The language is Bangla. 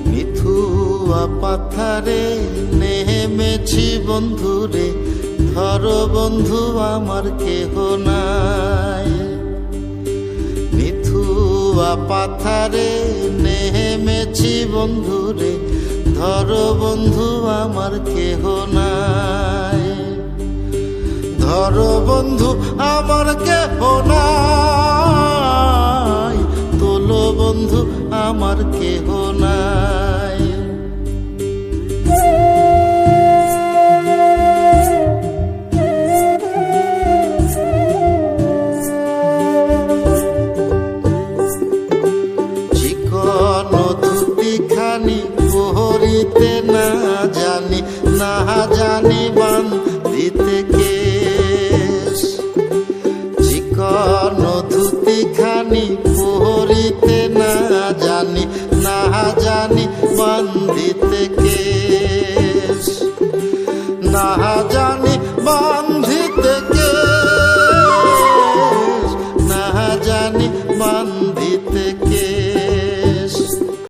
মিথুয়া পাথারে নেমেছি বন্ধুরে, ধরো বন্ধু আমার কেহ নাই। মিথুয়া পাথারে নেমেছি বন্ধুরে, ধরো বন্ধু আমার কেহ নাই। ধরো বন্ধু আমার কেহ নাই, তোলো বন্ধু আমার কেহ নাই। চিকন ধুতিখানি পরিতে না জানি, না জানি বান্ধিতে কেশ। চিকন ধুতিখানি পরিতে না জানি, না জানি বান্ধিতে কেশ। না জানি বান্ধিতে কেশ, না জানি বান্ধিতে